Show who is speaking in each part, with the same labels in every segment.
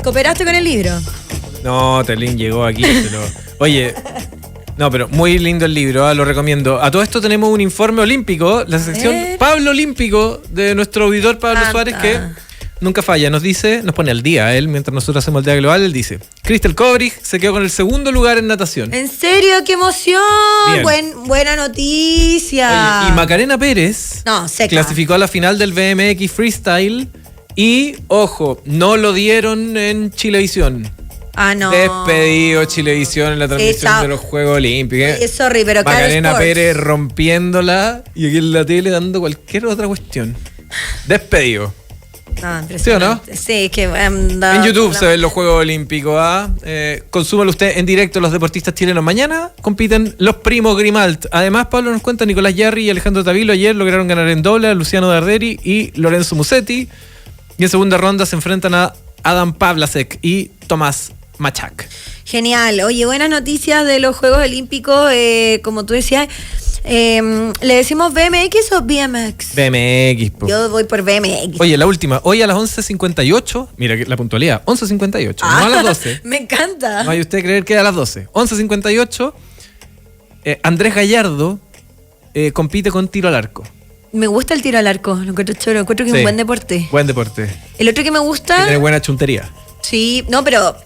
Speaker 1: ¿Cooperaste con el libro?
Speaker 2: No, Telín llegó aquí. Oye, no, pero muy lindo el libro, lo recomiendo. A todo esto tenemos un informe olímpico, la sección Pablo Olímpico de nuestro auditor Pablo Suárez, que nunca falla. Nos pone al día él, mientras nosotros hacemos el día global, él dice: Crystal Kobrich se quedó con el segundo lugar en natación.
Speaker 1: ¿En serio? ¡Qué emoción! Buena noticia.
Speaker 2: Oye, y Macarena Pérez clasificó a la final del BMX Freestyle y, ojo, no lo dieron en Chilevisión.
Speaker 1: Ah, no.
Speaker 2: Despedido Chilevisión en la transmisión de los Juegos Olímpicos.
Speaker 1: Sorry, pero
Speaker 2: Macarena Pérez rompiéndola y aquí en la tele dando cualquier otra cuestión. Despedido. ¿Sí o no?
Speaker 1: Sí, que
Speaker 2: en YouTube se ven los Juegos Olímpicos. Consúmalo usted en directo. Los deportistas chilenos mañana compiten los primos Grimalt. Además, Pablo nos cuenta, Nicolás Yarri y Alejandro Tavilo ayer lograron ganar en doble a Luciano Darderi y Lorenzo Musetti. Y en segunda ronda se enfrentan a Adam Pavlasek y Tomás Machak.
Speaker 1: Genial. Oye, buenas noticias de los Juegos Olímpicos. Como tú decías, ¿le decimos BMX o BMX?
Speaker 2: BMX, po.
Speaker 1: Yo voy por BMX.
Speaker 2: Oye, la última. Hoy a las 11:58. Mira la puntualidad. 11:58. No a las 12.
Speaker 1: Me encanta.
Speaker 2: No hay usted creer que a las 12. 11:58. Andrés Gallardo compite con tiro al arco.
Speaker 1: Me gusta el tiro al arco. Lo encuentro choro. Encuentro que es un buen deporte.
Speaker 2: Buen deporte.
Speaker 1: El otro que me gusta...
Speaker 2: Que tiene buena chuntería.
Speaker 1: Sí. No, pero...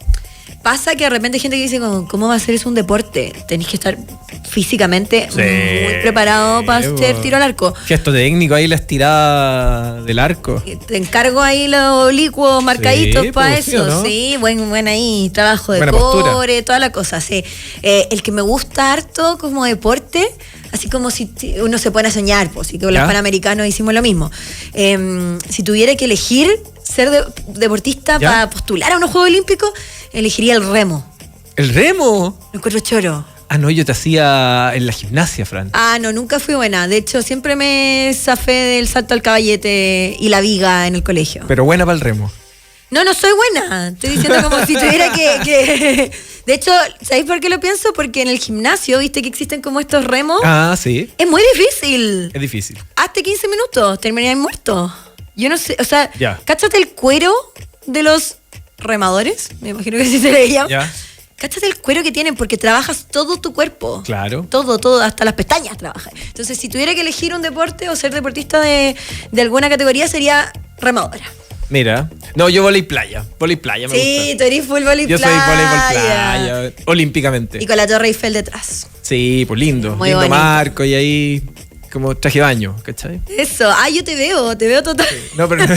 Speaker 1: Pasa que de repente hay gente que dice, ¿cómo va a ser eso un deporte? Tenés que estar físicamente muy preparado para hacer tiro al arco.
Speaker 2: Gesto técnico ahí, la estirada del arco.
Speaker 1: Te encargo ahí los licuos marcaditos para eso.
Speaker 2: ¿no?
Speaker 1: Sí, buen ahí, trabajo de
Speaker 2: buena
Speaker 1: core,
Speaker 2: postura.
Speaker 1: toda la cosa. Sí. El que me gusta harto como deporte, así como si uno se pone a soñar, pues, y que los panamericanos hicimos lo mismo. Si tuviera que elegir ser deportista para postular a unos Juegos Olímpicos, elegiría el remo.
Speaker 2: ¿El remo?
Speaker 1: Lo encuentro choro.
Speaker 2: Ah, no, yo te hacía en la gimnasia, Fran.
Speaker 1: Ah, no, nunca fui buena. De hecho, siempre me zafé del salto al caballete y la viga en el colegio.
Speaker 2: Pero buena para el remo.
Speaker 1: No soy buena. Estoy diciendo como si tuviera que... De hecho, ¿sabéis por qué lo pienso? Porque en el gimnasio, ¿viste que existen como estos remos?
Speaker 2: Ah, sí.
Speaker 1: Es muy difícil.
Speaker 2: Es difícil.
Speaker 1: Hasta 15 minutos, terminarías muerto. Yo no sé, o sea, cáchate el cuero de los remadores, me imagino que así se le llama. Cáchate el cuero que tienen, porque trabajas todo tu cuerpo.
Speaker 2: Claro.
Speaker 1: Todo, hasta las pestañas trabajas. Entonces, si tuviera que elegir un deporte o ser deportista de alguna categoría, sería remadora.
Speaker 2: Mira, no, yo volei playa me gusta.
Speaker 1: Sí, tú eres full volei playa.
Speaker 2: Yo soy voleibol playa, olímpicamente.
Speaker 1: Y con la Torre Eiffel detrás.
Speaker 2: Sí, pues lindo.
Speaker 1: Muy
Speaker 2: lindo
Speaker 1: bonito.
Speaker 2: marco y ahí como traje de baño, ¿cachai?
Speaker 1: Eso, yo te veo total.
Speaker 2: Sí. No, pero en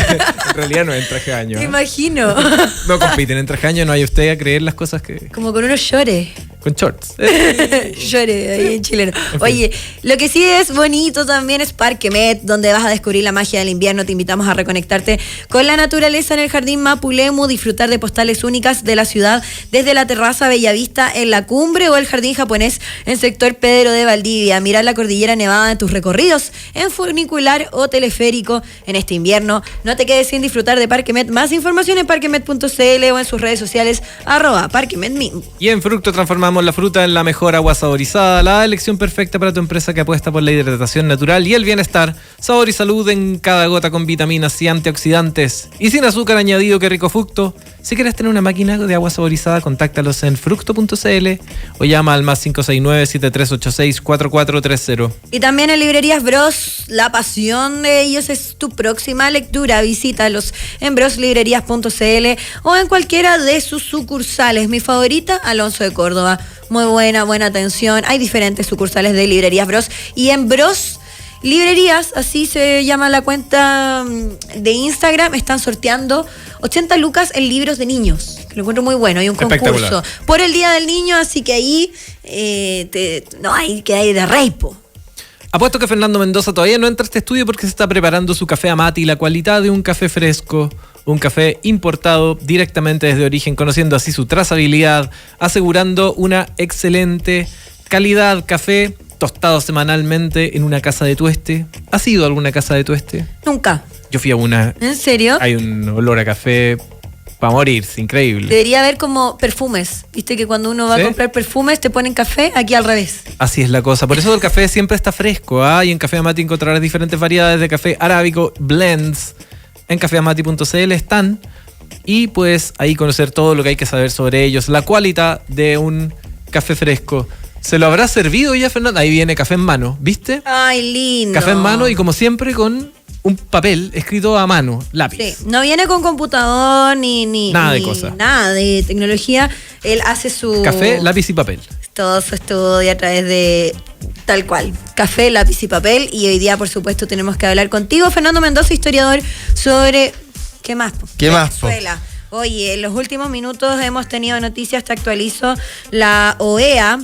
Speaker 2: realidad no es en traje de baño.
Speaker 1: Te imagino.
Speaker 2: No compiten en traje de baño, no hay usted a creer las cosas que...
Speaker 1: Como con unos shorts.
Speaker 2: Con shorts.
Speaker 1: Llore ahí en chileno. Oye, lo que sí es bonito también es Parquemet, donde vas a descubrir la magia del invierno. Te invitamos a reconectarte con la naturaleza en el Jardín Mapulemu, disfrutar de postales únicas de la ciudad desde la terraza Bellavista en la cumbre o el Jardín Japonés en sector Pedro de Valdivia. Mirar la cordillera nevada en tus recorridos en funicular o teleférico en este invierno. No te quedes sin disfrutar de Parquemet. Más información en parquemet.cl o en sus redes sociales @parquemetmingo.
Speaker 2: Y en Fructo transformamos la fruta en la mejor agua saborizada, la elección perfecta para tu empresa que apuesta por la hidratación natural y el bienestar. Sabor y salud en cada gota con vitaminas y antioxidantes. Y sin azúcar añadido, qué rico Fructo. Si quieres tener una máquina de agua saborizada, contáctalos en fructo.cl o llama al más 569-7386-4430.
Speaker 1: Y también en Librerías Bros, la pasión de ellos es tu próxima lectura. Visítalos en broslibrerías.cl o en cualquiera de sus sucursales. Mi favorita, Alonso de Córdoba. Muy buena atención. Hay diferentes sucursales de Librerías Bros. Y en Bros Librerías, así se llama la cuenta de Instagram, están sorteando 80 lucas en libros de niños. Lo encuentro muy bueno. Hay un concurso por el Día del Niño, así que ahí hay que ir de reipo.
Speaker 2: Apuesto que Fernando Mendoza todavía no entra a este estudio porque se está preparando su café Amati, la cualidad de un café fresco, un café importado directamente desde origen, conociendo así su trazabilidad, asegurando una excelente calidad. Café tostado semanalmente en una casa de tueste. ¿Has ido a alguna casa de tueste?
Speaker 1: Nunca.
Speaker 2: Yo fui a una.
Speaker 1: ¿En serio?
Speaker 2: Hay un olor a café para morirse, increíble.
Speaker 1: Debería haber como perfumes. Viste que cuando uno va a comprar perfumes te ponen café, aquí al revés.
Speaker 2: Así es la cosa. Por eso el café siempre está fresco. Y en Café Amati encontrarás diferentes variedades de café arábico, blends. En cafeamati.cl están y puedes ahí conocer todo lo que hay que saber sobre ellos, la cualidad de un café fresco. ¿Se lo habrá servido ya, Fernanda? Ahí viene café en mano, ¿viste?
Speaker 1: Ay, lindo.
Speaker 2: Café en mano y como siempre con un papel escrito a mano, lápiz.
Speaker 1: Sí, no viene con computador ni
Speaker 2: nada de cosas.
Speaker 1: Nada de tecnología. Él hace su...
Speaker 2: Café, lápiz y papel.
Speaker 1: Todo su estudio a través de tal cual, café, lápiz y papel. Y hoy día, por supuesto, tenemos que hablar contigo, Fernando Mendoza, historiador, sobre... ¿Qué más?
Speaker 3: ¿Qué más?
Speaker 1: Venezuela. Oye, en los últimos minutos hemos tenido noticias, te actualizo. La OEA...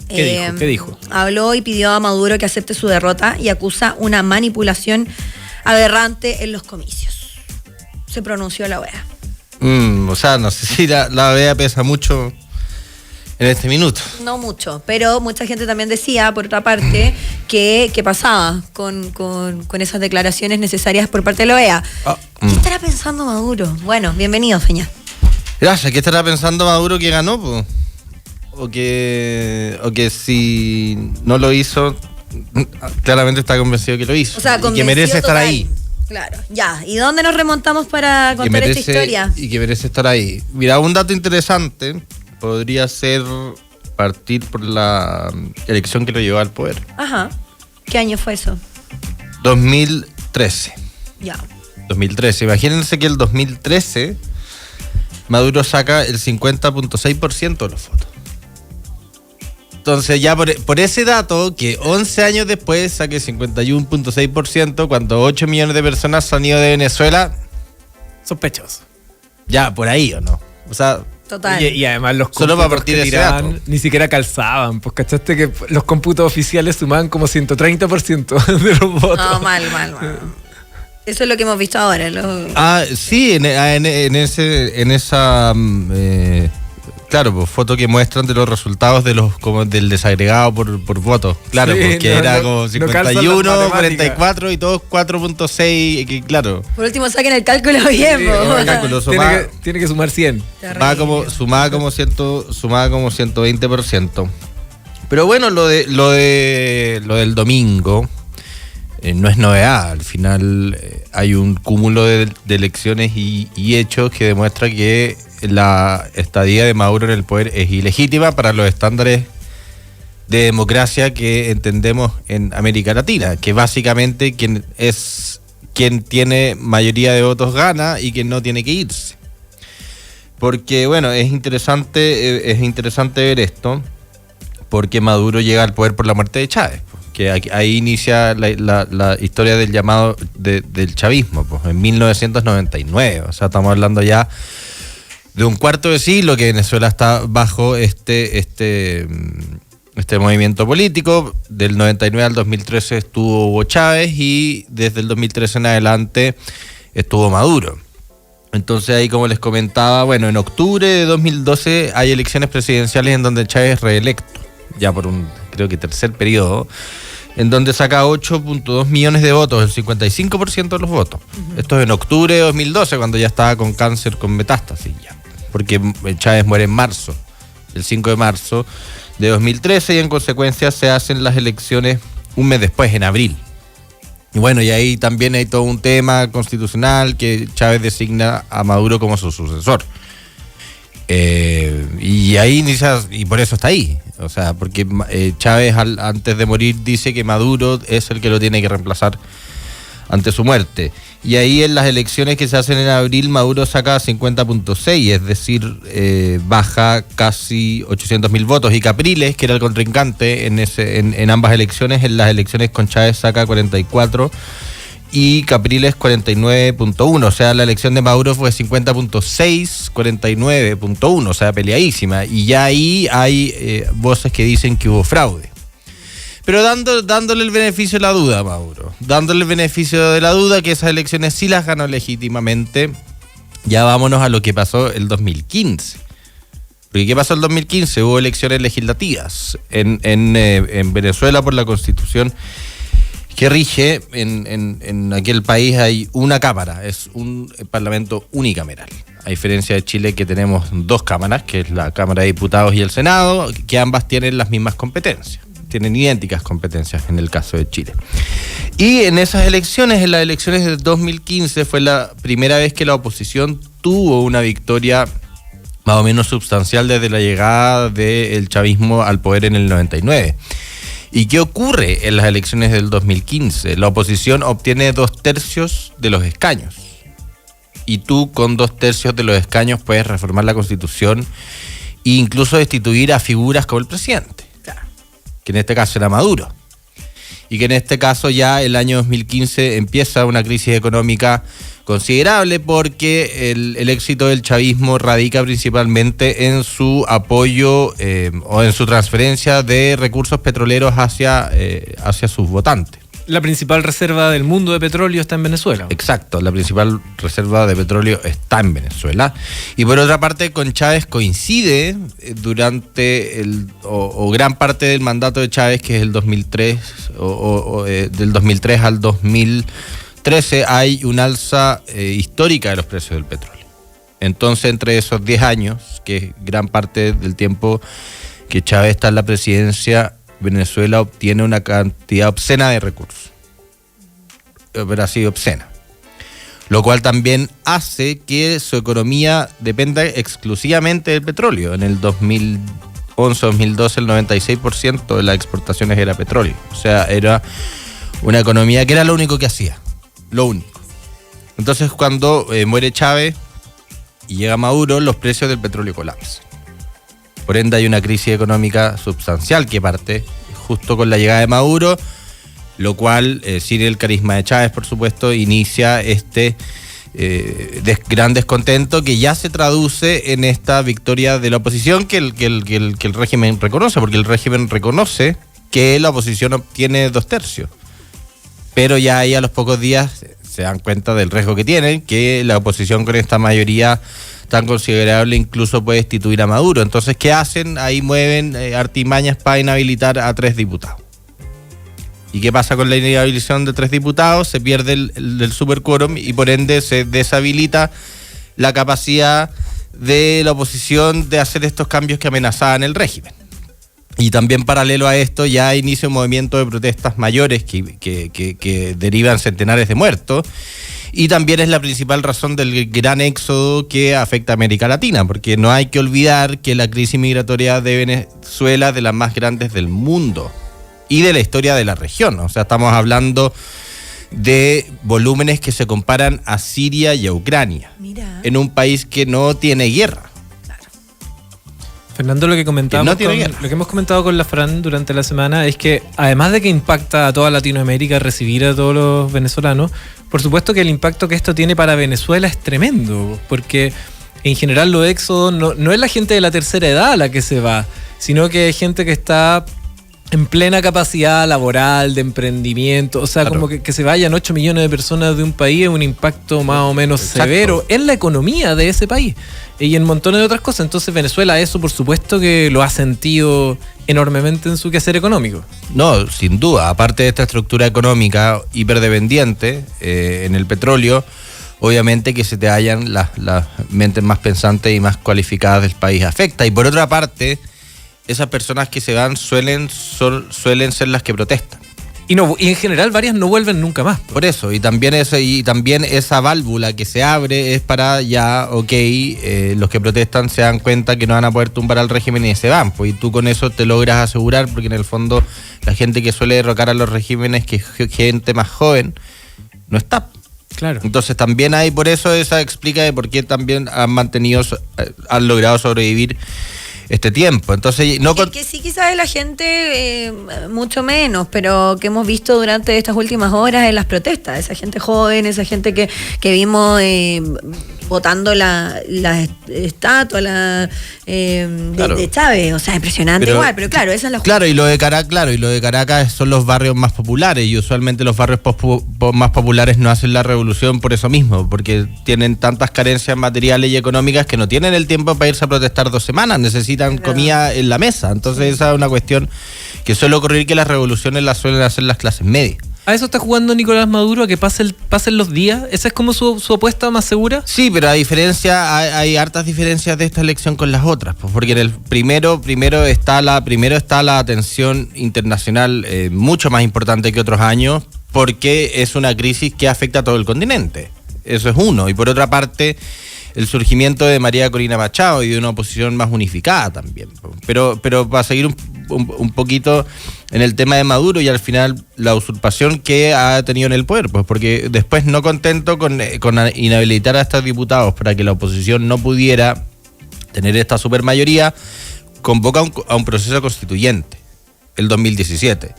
Speaker 2: ¿Qué dijo?
Speaker 1: Habló y pidió a Maduro que acepte su derrota y acusa una manipulación aberrante en los comicios. Se pronunció la OEA.
Speaker 3: O sea, no sé si la OEA pesa mucho en este minuto.
Speaker 1: No mucho, pero mucha gente también decía, por otra parte, que pasaba con esas declaraciones necesarias por parte de la OEA. ¿Qué estará pensando Maduro? Bueno, bienvenido, Feña.
Speaker 3: Gracias. ¿Qué estará pensando Maduro que ganó, po? O que si no lo hizo, claramente está convencido que lo hizo.
Speaker 1: O sea,
Speaker 3: y que merece estar ahí.
Speaker 1: Claro, ya. ¿Y dónde nos remontamos para contar esta historia?
Speaker 3: Y que merece estar ahí. Mira, un dato interesante podría ser partir por la elección que lo llevó al poder.
Speaker 1: Ajá. ¿Qué año fue eso?
Speaker 3: 2013.
Speaker 1: Ya.
Speaker 3: 2013. Imagínense que el 2013 Maduro saca el 50.6% de los votos. Entonces ya por ese dato, que 11 años después saque 51.6%, cuando 8 millones de personas han ido de Venezuela.
Speaker 2: Sospechoso.
Speaker 3: Ya, por ahí, ¿o no? O sea...
Speaker 1: Total.
Speaker 2: Y además los
Speaker 3: solo para partir de ese dato.
Speaker 2: ni siquiera calzaban. Pues cachaste que los cómputos oficiales sumaban como 130% de los votos.
Speaker 1: No, mal. Eso es lo que hemos visto ahora.
Speaker 3: Sí, en esa... claro, pues foto que muestran de los resultados como del desagregado por voto. Claro,
Speaker 2: sí,
Speaker 3: porque era como 51, 44 y todos 4.6, que claro.
Speaker 1: Por último, saquen el cálculo bien.
Speaker 2: Sí,
Speaker 3: el cálculo
Speaker 2: tiene que sumar 100.
Speaker 3: Sumaba como 120%. Pero bueno, lo del domingo no es novedad. Al final hay un cúmulo de elecciones y hechos que demuestra que la estadía de Maduro en el poder es ilegítima para los estándares de democracia que entendemos en América Latina, que básicamente quien tiene mayoría de votos gana y quien no tiene que irse. Porque bueno, es interesante ver esto, porque Maduro llega al poder por la muerte de Chávez, que ahí inicia la historia del llamado del chavismo, pues, en 1999. O sea, estamos hablando ya de un cuarto de siglo que Venezuela está bajo este movimiento político. Del 99 al 2013 estuvo Hugo Chávez y desde el 2013 en adelante estuvo Maduro. Entonces ahí, como les comentaba, bueno, en octubre de 2012 hay elecciones presidenciales en donde Chávez es reelecto, ya por un, creo que tercer periodo, en donde saca 8.2 millones de votos, el 55% de los votos. Uh-huh. Esto es en octubre de 2012, cuando ya estaba con cáncer, con metástasis ya. Porque Chávez muere en marzo, el 5 de marzo de 2013, y en consecuencia se hacen las elecciones un mes después, en abril. Y bueno, y ahí también hay todo un tema constitucional que Chávez designa a Maduro como su sucesor. Y ahí inicia, y por eso está ahí. O sea, porque Chávez antes de morir dice que Maduro es el que lo tiene que reemplazar ante su muerte. Y ahí en las elecciones que se hacen en abril, Maduro saca 50.6, es decir, baja casi 800.000 votos. Y Capriles, que era el contrincante en ambas elecciones, en las elecciones con Chávez saca 44 y Capriles 49.1. O sea, la elección de Maduro fue 50.6, 49.1, o sea, peleadísima. Y ya ahí hay voces que dicen que hubo fraude. Pero dándole el beneficio de la duda a Maduro, dándole el beneficio de la duda que esas elecciones sí las ganó legítimamente, ya vámonos a lo que pasó el 2015. Porque ¿qué pasó el 2015? Hubo elecciones legislativas en Venezuela por la Constitución que rige. En aquel país hay una cámara, es un parlamento unicameral. A diferencia de Chile, que tenemos dos cámaras, que es la Cámara de Diputados y el Senado, que ambas tienen las mismas competencias. Tienen idénticas competencias en el caso de Chile. Y en esas elecciones, en las elecciones de 2015, fue la primera vez que la oposición tuvo una victoria más o menos sustancial desde la llegada del chavismo al poder en el 99. ¿Y qué ocurre en las elecciones del 2015? La oposición obtiene 2/3 de los escaños. Y tú con 2/3 de los escaños puedes reformar la Constitución e incluso destituir a figuras como el presidente, que en este caso era Maduro. Y que en este caso ya el año 2015 empieza una crisis económica considerable porque el éxito del chavismo radica principalmente en su apoyo o en su transferencia de recursos petroleros hacia sus votantes.
Speaker 2: La principal reserva del mundo de petróleo está en Venezuela.
Speaker 3: Exacto, la principal reserva de petróleo está en Venezuela. Y por otra parte, con Chávez coincide durante o gran parte del mandato de Chávez, que es el 2003, del 2003 al 2013, hay un alza histórica de los precios del petróleo. Entonces, entre esos 10 años, que es gran parte del tiempo que Chávez está en la presidencia, Venezuela obtiene una cantidad obscena de recursos, pero así obscena, lo cual también hace que su economía dependa exclusivamente del petróleo. En el 2011-2012 el 96% de las exportaciones era petróleo, o sea, era una economía que era lo único que hacía, lo único. Entonces cuando muere Chávez y llega Maduro, los precios del petróleo colapsan. Por ende hay una crisis económica sustancial que parte justo con la llegada de Maduro, lo cual, sin el carisma de Chávez, por supuesto, inicia este gran descontento que ya se traduce en esta victoria de la oposición que el régimen reconoce, porque el régimen reconoce que la oposición obtiene 2/3. Pero ya ahí a los pocos días se dan cuenta del riesgo que tienen, que la oposición con esta mayoría tan considerable incluso puede destituir a Maduro. Entonces, ¿qué hacen? Ahí mueven artimañas para inhabilitar a 3 diputados. ¿Y qué pasa con la inhabilitación de 3 diputados? Se pierde el superquórum y por ende se deshabilita la capacidad de la oposición de hacer estos cambios que amenazaban el régimen. Y también paralelo a esto ya inicia un movimiento de protestas mayores que derivan centenares de muertos. Y también es la principal razón del gran éxodo que afecta a América Latina, porque no hay que olvidar que la crisis migratoria de Venezuela es de las más grandes del mundo y de la historia de la región. O sea, estamos hablando de volúmenes que se comparan a Siria y a Ucrania. Mira. En un país que no tiene guerra.
Speaker 2: Fernando, lo que hemos comentado con la Fran durante la semana es que además de que impacta a toda Latinoamérica recibir a todos los venezolanos, por supuesto que el impacto que esto tiene para Venezuela es tremendo, porque en general los éxodos no es la gente de la tercera edad la que se va, sino que es gente que está en plena capacidad laboral, de emprendimiento, o sea, claro, como que se vayan 8 millones de personas de un país es un impacto más o menos severo en la economía de ese país y en montones de otras cosas. Entonces Venezuela eso por supuesto que lo ha sentido enormemente en su quehacer económico.
Speaker 3: No, sin duda, aparte de esta estructura económica hiperdependiente en el petróleo, obviamente que se te hallan las mentes más pensantes y más cualificadas del país afecta. Y por otra parte, esas personas que se van suelen ser las que protestan.
Speaker 2: Y en general varias no vuelven nunca más.
Speaker 3: Por eso, y también esa válvula que se abre es para los que protestan se dan cuenta que no van a poder tumbar al régimen y se van. Pues, y tú con eso te logras asegurar, porque en el fondo la gente que suele derrocar a los regímenes, que es gente más joven, no está.
Speaker 2: Claro.
Speaker 3: Entonces también hay, por eso esa explica de por qué también han logrado sobrevivir este tiempo. Entonces
Speaker 1: que sí quizás la gente mucho menos, pero que hemos visto durante estas últimas horas en las protestas, esa gente joven, esa gente que vimos votando la estatua de Chávez, o sea, impresionante, igual, pero claro, esa es la justicia.
Speaker 3: Claro, y lo de Caracas son los barrios más populares, y usualmente los barrios más populares no hacen la revolución por eso mismo, porque tienen tantas carencias materiales y económicas que no tienen el tiempo para irse a protestar 2 semanas, necesitan comida en la mesa. Entonces esa es una cuestión que suele ocurrir, que las revoluciones las suelen hacer las clases medias.
Speaker 2: ¿A eso está jugando Nicolás Maduro, a que pasen los días? ¿Esa es como su apuesta más segura?
Speaker 3: Sí, pero hay hartas diferencias de esta elección con las otras, pues, porque en el primero está la atención internacional mucho más importante que otros años, porque es una crisis que afecta a todo el continente. Eso es uno. Y por otra parte, el surgimiento de María Corina Machado y de una oposición más unificada también. Pero para seguir un poquito en el tema de Maduro y al final la usurpación que ha tenido en el poder, pues porque después, no contento con inhabilitar a estos diputados para que la oposición no pudiera tener esta supermayoría, convoca a un proceso constituyente el 2017.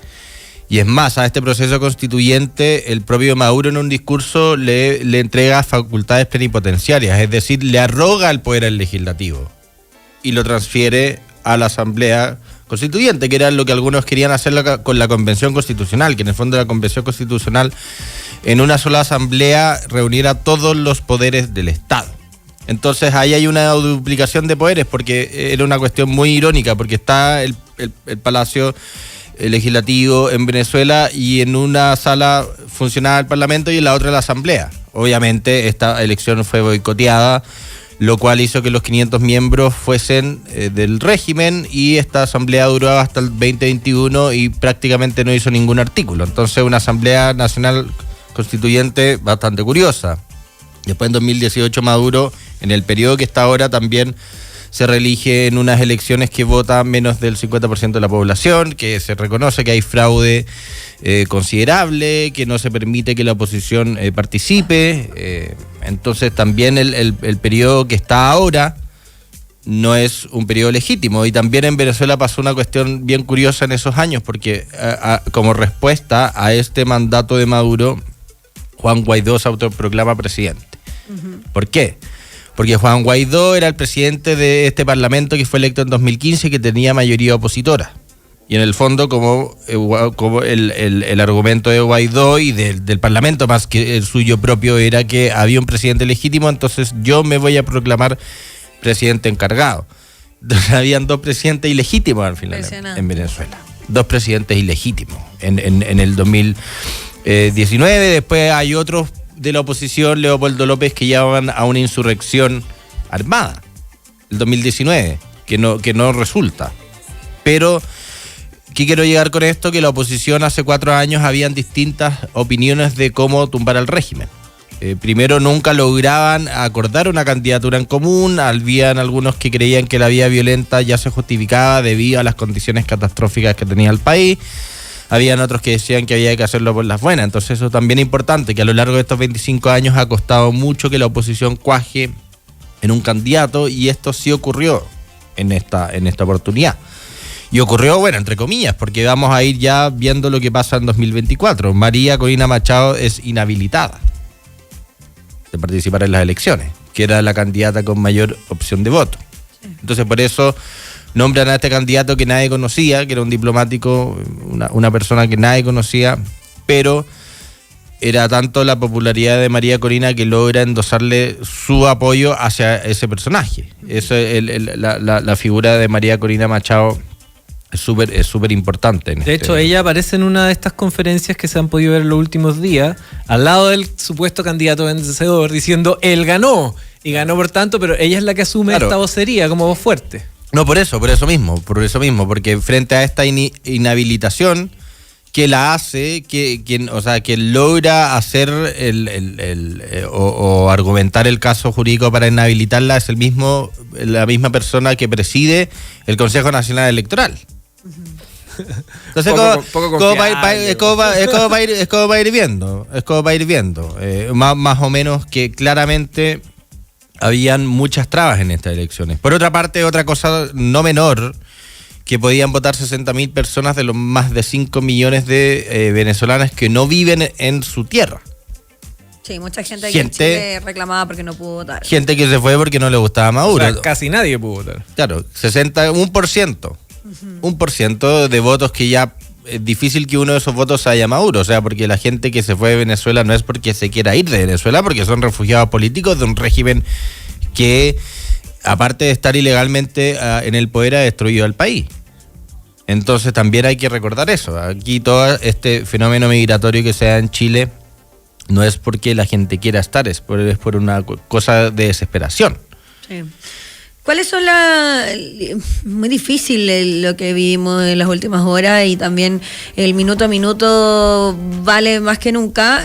Speaker 3: Y es más, a este proceso constituyente el propio Maduro en un discurso le entrega facultades plenipotenciarias, es decir, le arroga el poder al legislativo y lo transfiere a la Asamblea Constituyente, que era lo que algunos querían hacer con la Convención Constitucional, que en el fondo la Convención Constitucional en una sola asamblea reuniera todos los poderes del Estado. Entonces ahí hay una duplicación de poderes, porque era una cuestión muy irónica, porque está el Palacio Legislativo en Venezuela y en una sala funcionaba el Parlamento y en la otra la Asamblea. Obviamente esta elección fue boicoteada, lo cual hizo que los 500 miembros fuesen del régimen, y esta asamblea duró hasta el 2021 y prácticamente no hizo ningún artículo. Entonces una Asamblea Nacional Constituyente bastante curiosa. Después en 2018 Maduro, en el periodo que está ahora, también se reelige en unas elecciones que vota menos del 50% de la población, que se reconoce que hay fraude considerable, que no se permite que la oposición participe. Entonces también el periodo que está ahora no es un periodo legítimo. Y también en Venezuela pasó una cuestión bien curiosa en esos años, porque como respuesta a este mandato de Maduro, Juan Guaidó se autoproclama presidente. Uh-huh. ¿Por qué? Porque Juan Guaidó era el presidente de este parlamento que fue electo en 2015 y que tenía mayoría opositora. Y en el fondo, como el argumento de Guaidó y del parlamento, más que el suyo propio, era que había un presidente legítimo, entonces yo me voy a proclamar presidente encargado. Entonces habían dos presidentes ilegítimos al final en Venezuela. Dos presidentes ilegítimos en el 2019. Después hay otros de la oposición, Leopoldo López, que llevaban a una insurrección armada el 2019, que no resulta. Pero ¿qué quiero llegar con esto? Que la oposición hace 4 años habían distintas opiniones de cómo tumbar al régimen. Primero, nunca lograban acordar una candidatura en común. Habían algunos que creían que la vía violenta ya se justificaba debido a las condiciones catastróficas que tenía el país. Habían otros que decían que había que hacerlo por las buenas. Entonces eso también es importante, que a lo largo de estos 25 años ha costado mucho que la oposición cuaje en un candidato, y esto sí ocurrió en esta oportunidad. Y ocurrió, bueno, entre comillas, porque vamos a ir ya viendo lo que pasa en 2024. María Corina Machado es inhabilitada de participar en las elecciones, que era la candidata con mayor opción de voto. Entonces por eso nombran a este candidato que nadie conocía, que era un diplomático, una persona que nadie conocía, pero era tanto la popularidad de María Corina que logra endosarle su apoyo hacia ese personaje. Eso, la figura de María Corina Machado es súper importante.
Speaker 2: De hecho, ella aparece en una de estas conferencias que se han podido ver en los últimos días, al lado del supuesto candidato vencedor, diciendo, él ganó, y ganó por tanto, pero ella es la que asume esta vocería como voz fuerte.
Speaker 3: No, por eso mismo, porque frente a esta inhabilitación que la hace, que logra hacer o argumentar el caso jurídico para inhabilitarla, es la misma persona que preside el Consejo Nacional Electoral. Entonces, ¿cómo va a ir viendo? Es como va a ir viendo. Más o menos que claramente habían muchas trabas en estas elecciones. Por otra parte, otra cosa no menor, que podían votar 60.000 personas de los más de 5 millones de venezolanos que no viven en su tierra.
Speaker 1: Sí, mucha gente aquí en Chile reclamaba porque no pudo votar.
Speaker 3: Gente que se fue porque no le gustaba Maduro.
Speaker 2: O sea, casi nadie pudo votar.
Speaker 3: Claro, 1%. 1% de votos que ya es difícil que uno de esos votos haya Maduro. O sea, porque la gente que se fue de Venezuela no es porque se quiera ir de Venezuela, porque son refugiados políticos de un régimen que, aparte de estar ilegalmente en el poder, ha destruido al país. Entonces también hay que recordar eso. Aquí todo este fenómeno migratorio que se da en Chile no es porque la gente quiera estar, es por una cosa de desesperación.
Speaker 1: Sí. ¿Cuáles son muy difícil lo que vivimos en las últimas horas, y también el minuto a minuto vale más que nunca?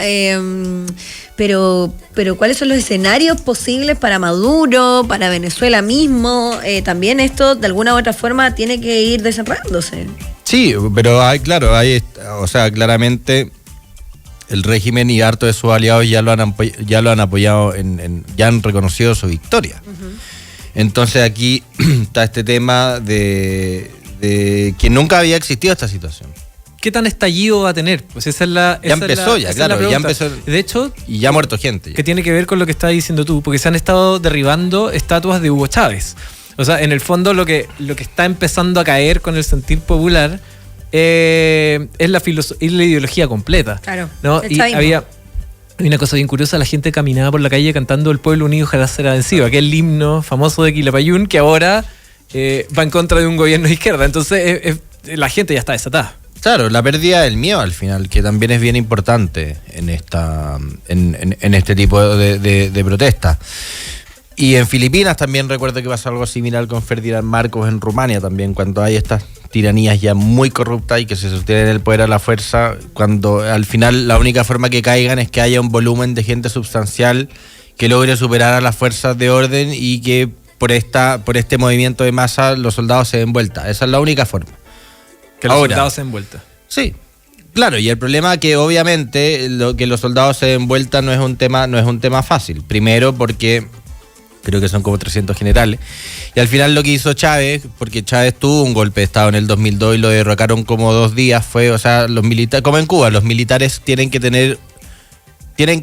Speaker 1: Pero ¿cuáles son los escenarios posibles para Maduro, para Venezuela mismo? También esto, de alguna u otra forma, tiene que ir desenredándose.
Speaker 3: Sí, pero o sea, claramente el régimen y harto de sus aliados ya lo han apoyado, ya han reconocido su victoria. Uh-huh. Entonces aquí está este tema de que nunca había existido esta situación.
Speaker 2: ¿Qué tan estallido va a tener? Pues esa es la
Speaker 3: ya empezó, ya empezó.
Speaker 2: De hecho,
Speaker 3: y ya ha muerto gente.
Speaker 2: Que tiene que ver con lo que estás diciendo tú, porque se han estado derribando estatuas de Hugo Chávez. O sea, en el fondo lo que está empezando a caer con el sentir popular es la ideología completa.
Speaker 1: Claro.
Speaker 2: ¿no? Y había una cosa bien curiosa, la gente caminaba por la calle cantando "El pueblo unido jamás será vencido", aquel himno famoso de Quilapayún que ahora va en contra de un gobierno de izquierda. Entonces la gente ya está desatada.
Speaker 3: Claro, la pérdida del miedo al final, que también es bien importante en este tipo de protestas. Y en Filipinas también recuerdo que pasó algo similar con Ferdinand Marcos en Rumania también, cuando hay estas tiranías ya muy corruptas y que se sostienen el poder a la fuerza, cuando al final la única forma que caigan es que haya un volumen de gente sustancial que logre superar a las fuerzas de orden y que por este movimiento de masa los soldados se den vuelta. Esa es la única forma.
Speaker 2: Que los soldados se den vuelta.
Speaker 3: Sí, claro, y el problema es que obviamente que los soldados se den vuelta no es un tema fácil. Primero porque creo que son como 300 generales. Y al final lo que hizo Chávez, porque Chávez tuvo un golpe de Estado en el 2002 y lo derrocaron como 2 días, fue, o sea, los militares, como en Cuba, los militares tienen que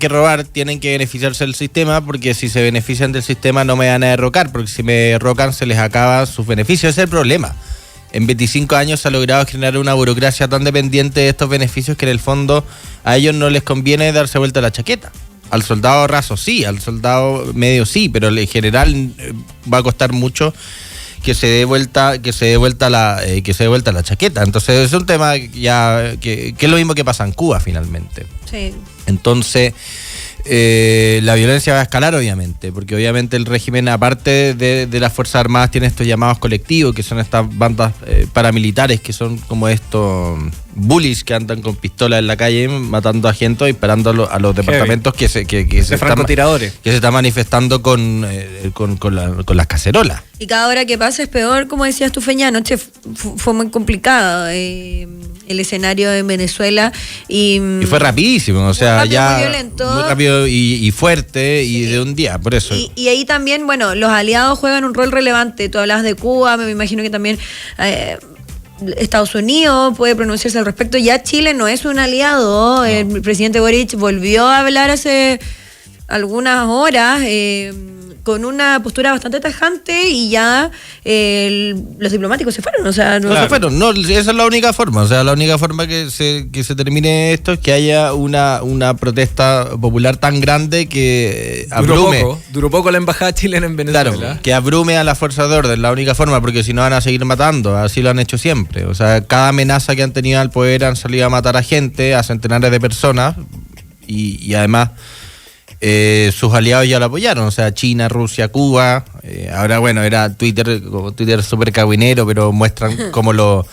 Speaker 3: robar, tienen que beneficiarse del sistema, porque si se benefician del sistema no me van a derrocar, porque si me derrocan se les acaban sus beneficios. Ese es el problema. En 25 años se ha logrado generar una burocracia tan dependiente de estos beneficios que en el fondo a ellos no les conviene darse vuelta la chaqueta. Al soldado raso sí, al soldado medio sí, pero en general va a costar mucho que se dé vuelta la chaqueta. Entonces es un tema ya que es lo mismo que pasa en Cuba finalmente.
Speaker 1: Sí.
Speaker 3: Entonces la violencia va a escalar obviamente, porque obviamente el régimen, aparte de las Fuerzas Armadas, tiene estos llamados colectivos, que son estas bandas paramilitares, que son como estos bullies que andan con pistolas en la calle matando a gente, disparando a los departamentos que se está manifestando con las cacerolas.
Speaker 1: Y cada hora que pasa es peor, como decías tú, Feña. Anoche fue muy complicado el escenario en Venezuela y
Speaker 3: fue rapidísimo, o sea,
Speaker 1: rápido,
Speaker 3: ya
Speaker 1: muy violento,
Speaker 3: muy rápido y fuerte, y de un día, por eso.
Speaker 1: Y ahí también, bueno, los aliados juegan un rol relevante. Tú hablabas de Cuba, me imagino que también Estados Unidos puede pronunciarse al respecto. Ya Chile no es un aliado. No. El presidente Boric volvió a hablar hace algunas horas con una postura bastante tajante, y ya los diplomáticos se fueron, o sea,
Speaker 3: no se fueron. No, esa es la única forma, o sea, la única forma que se termine esto es que haya una protesta popular tan grande que abrume.
Speaker 2: Duró poco la embajada chilena en Venezuela.
Speaker 3: Claro, que abrume a las fuerzas de orden, la única forma, porque si no van a seguir matando, así lo han hecho siempre. O sea, cada amenaza que han tenido al poder han salido a matar a gente, a centenares de personas, y además sus aliados ya lo apoyaron, o sea, China, Rusia, Cuba. Ahora, bueno, era Twitter súper cagüinero, pero muestran como los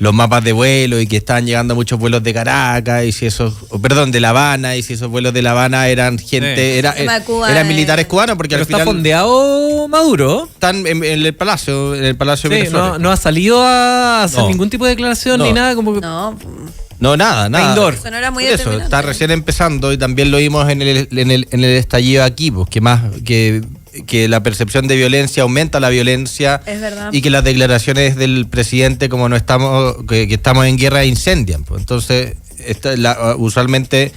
Speaker 3: mapas de vuelo y que estaban llegando muchos vuelos de Caracas, y si de La Habana, y si esos vuelos de La Habana eran gente, eran militares cubanos, porque
Speaker 2: pero
Speaker 3: al final
Speaker 2: está fondeado Maduro.
Speaker 3: Están en el Palacio de Venezuela.
Speaker 2: No ha salido a hacer ningún tipo de declaración ni nada, como que...
Speaker 3: No, nada.
Speaker 1: Indoor. Eso no era muy
Speaker 3: eso está recién empezando, y también lo vimos en el estallido aquí, pues, que la percepción de violencia aumenta la violencia.
Speaker 1: Es verdad.
Speaker 3: Y que las declaraciones del presidente, como no estamos, que estamos en guerra, incendian. Pues. Entonces, usualmente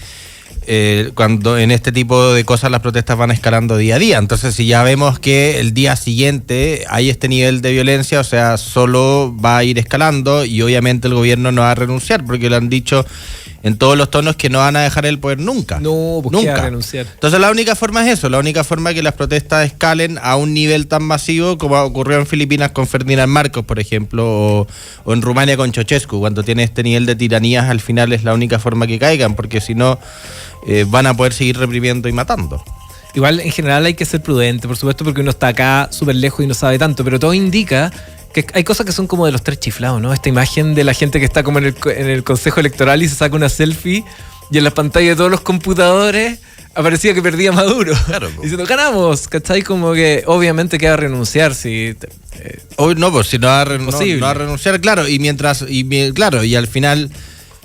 Speaker 3: cuando en este tipo de cosas las protestas van escalando día a día. Entonces, si ya vemos que el día siguiente hay este nivel de violencia, o sea, solo va a ir escalando, y obviamente el gobierno no va a renunciar, porque lo han dicho en todos los tonos que no van a dejar el poder nunca.
Speaker 2: No, pues nunca. Renunciar.
Speaker 3: Entonces la única forma es eso, la única forma es que las protestas escalen a un nivel tan masivo como ocurrió en Filipinas con Ferdinand Marcos, por ejemplo, o en Rumania con Ceausescu. Cuando tiene este nivel de tiranías, al final es la única forma que caigan, porque si no van a poder seguir reprimiendo y matando.
Speaker 2: Igual, en general, hay que ser prudente, por supuesto, porque uno está acá súper lejos y no sabe tanto, pero todo indica que hay cosas que son como de los tres chiflados, ¿no? Esta imagen de la gente que está como en el consejo electoral y se saca una selfie, y en la pantalla de todos los computadores aparecía que perdía Maduro.
Speaker 3: Claro, po.
Speaker 2: Diciendo, ganamos, ¿cachai? Como que obviamente queda renunciar si...
Speaker 3: Hoy no, pues si no va a
Speaker 2: Posible.
Speaker 3: no va a renunciar, claro, y al final,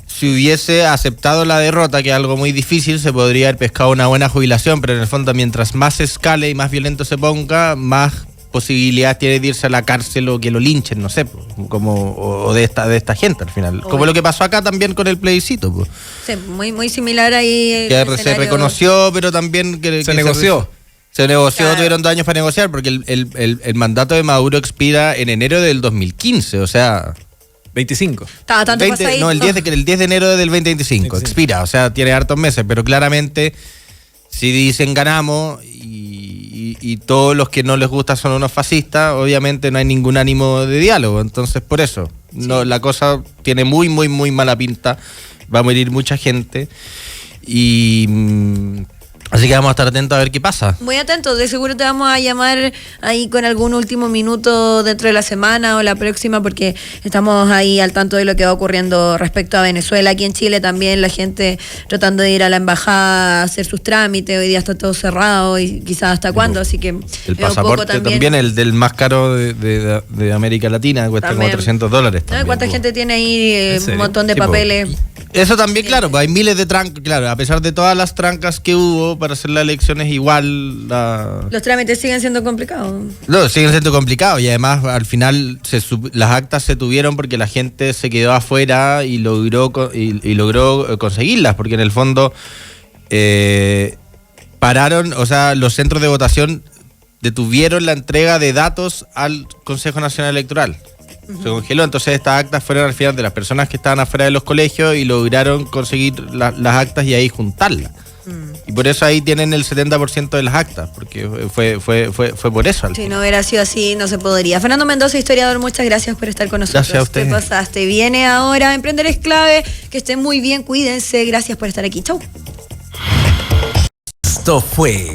Speaker 3: si hubiese aceptado la derrota, que es algo muy difícil, se podría haber pescado una buena jubilación, pero en el fondo, mientras más escale y más violento se ponga, más posibilidad tiene de irse a la cárcel o que lo linchen, no sé, como o de esta gente al final. Como lo que pasó acá también con el plebiscito, pues.
Speaker 1: Sí, muy similar ahí.
Speaker 3: Que
Speaker 1: el
Speaker 3: se
Speaker 1: escenario.
Speaker 3: reconoció, pero también
Speaker 2: Se negoció.
Speaker 3: Se negoció,
Speaker 1: Claro.
Speaker 3: tuvieron 2 años para negociar, porque el mandato de Maduro expira en enero del 2015, o sea...
Speaker 2: 25.
Speaker 1: Estaba tanto
Speaker 3: 20
Speaker 1: pasadito.
Speaker 3: no, el 10 de enero del 2025,
Speaker 2: 25.
Speaker 3: expira, o sea, tiene hartos meses, pero claramente si dicen ganamos y todos los que no les gusta son unos fascistas, obviamente no hay ningún ánimo de diálogo, entonces por eso, no, la cosa tiene muy mala pinta, va a morir mucha gente y... así que vamos a estar atentos a ver qué pasa.
Speaker 1: Muy atentos, de seguro te vamos a llamar ahí con algún último minuto dentro de la semana o la próxima, porque estamos ahí al tanto de lo que va ocurriendo respecto a Venezuela. Aquí en Chile también la gente tratando de ir a la embajada a hacer sus trámites, hoy día está todo cerrado y quizás hasta cuándo, así que
Speaker 3: El
Speaker 1: es un poco
Speaker 3: pasaporte también, el del más caro de América Latina, cuesta
Speaker 1: También.
Speaker 3: como $300.
Speaker 1: ¿No?
Speaker 3: también,
Speaker 1: ¿Cuánta
Speaker 3: po.
Speaker 1: gente tiene ahí
Speaker 2: ¿En serio?
Speaker 1: un montón de
Speaker 3: Sí, po.
Speaker 1: papeles?
Speaker 3: Eso también, claro, pues hay miles de trancas, claro, a pesar de todas las trancas que hubo para hacer las elecciones, igual
Speaker 1: Los trámites siguen siendo complicados.
Speaker 3: no, siguen siendo complicados y además al final las actas se tuvieron porque la gente se quedó afuera y logró conseguirlas, porque en el fondo pararon, o sea, los centros de votación detuvieron la entrega de datos al Consejo Nacional Electoral. Se congeló, entonces estas actas fueron al final de las personas que estaban afuera de los colegios y lograron conseguir las actas y ahí juntarlas. Y por eso ahí tienen el 70% de las actas, porque fue por eso.
Speaker 1: Si no hubiera sido así, no se podría. Fernando Mendoza, historiador, muchas gracias por estar con nosotros.
Speaker 3: Gracias a ustedes.
Speaker 1: Te pasaste. Viene ahora Emprender es clave. Que estén muy bien, cuídense. Gracias por estar aquí. Chau.
Speaker 4: Esto fue